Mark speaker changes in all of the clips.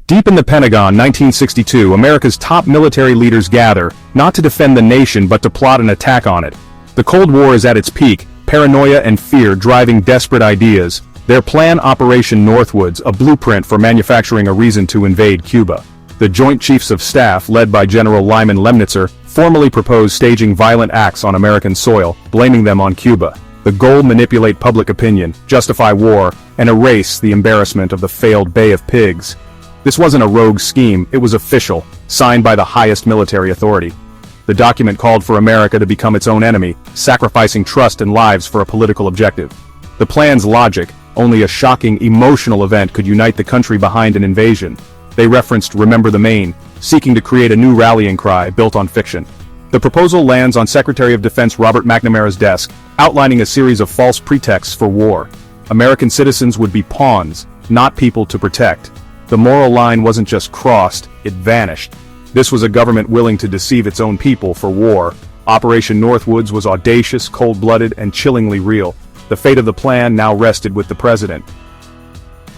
Speaker 1: Deep in the Pentagon, 1962, America's top military leaders gather, not to defend the nation but to plot an attack on it. The Cold War is at its peak, paranoia and fear driving desperate ideas. Their plan, Operation Northwoods, a blueprint for manufacturing a reason to invade Cuba. The Joint Chiefs of Staff, led by General Lyman Lemnitzer, formally proposed staging violent acts on American soil, blaming them on Cuba. The goal: manipulate public opinion, justify war, and erase the embarrassment of the failed Bay of Pigs. This wasn't a rogue scheme, it was official, signed by the highest military authority. The document called for America to become its own enemy, sacrificing trust and lives for a political objective. The plan's logic: only a shocking, emotional event could unite the country behind an invasion. They referenced "Remember the Maine," seeking to create a new rallying cry built on fiction. The proposal lands on Secretary of Defense Robert McNamara's desk, outlining a series of false pretexts for war. American citizens would be pawns, not people to protect. The moral line wasn't just crossed, it vanished. This was a government willing to deceive its own people for war. Operation Northwoods was audacious, cold-blooded, and chillingly real. The fate of the plan now rested with the president.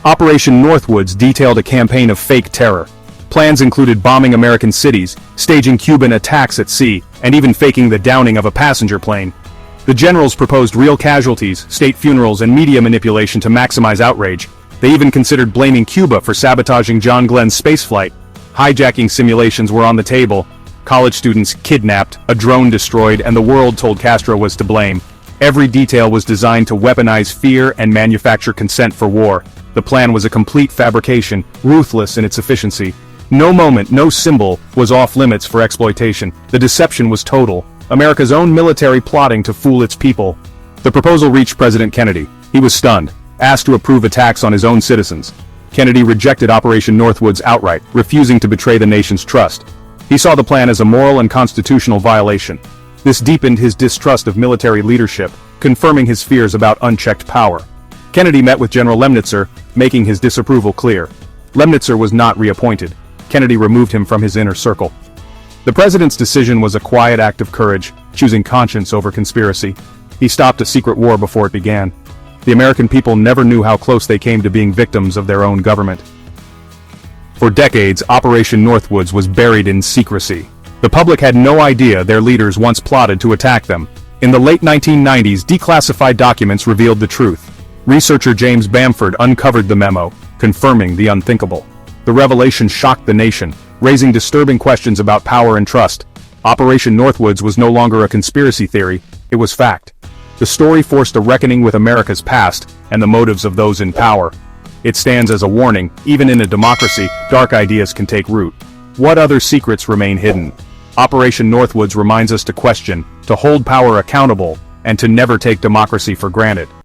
Speaker 1: Operation Northwoods detailed a campaign of fake terror. Plans included bombing American cities, staging Cuban attacks at sea, and even faking the downing of a passenger plane. The generals proposed real casualties, state funerals, and media manipulation to maximize outrage. They even considered blaming Cuba for sabotaging John Glenn's spaceflight. Hijacking simulations were on the table. College students kidnapped, a drone destroyed, and the world told Castro was to blame. Every detail was designed to weaponize fear and manufacture consent for war. The plan was a complete fabrication, ruthless in its efficiency. No moment, no symbol, was off limits for exploitation. The deception was total. America's own military plotting to fool its people. The proposal reached President Kennedy. He was stunned, asked to approve attacks on his own citizens. Kennedy rejected Operation Northwoods outright, refusing to betray the nation's trust. He saw the plan as a moral and constitutional violation. This deepened his distrust of military leadership, confirming his fears about unchecked power. Kennedy met with General Lemnitzer, making his disapproval clear. Lemnitzer was not reappointed. Kennedy removed him from his inner circle. The president's decision was a quiet act of courage, choosing conscience over conspiracy. He stopped a secret war before it began. The American people never knew how close they came to being victims of their own government. For decades, Operation Northwoods was buried in secrecy. The public had no idea their leaders once plotted to attack them. In the late 1990s, declassified documents revealed the truth. Researcher James Bamford uncovered the memo, confirming the unthinkable. The revelation shocked the nation, raising disturbing questions about power and trust. Operation Northwoods was no longer a conspiracy theory, it was fact. The story forced a reckoning with America's past and the motives of those in power. It stands as a warning: even in a democracy, dark ideas can take root. What other secrets remain hidden? Operation Northwoods reminds us to question, to hold power accountable, and to never take democracy for granted.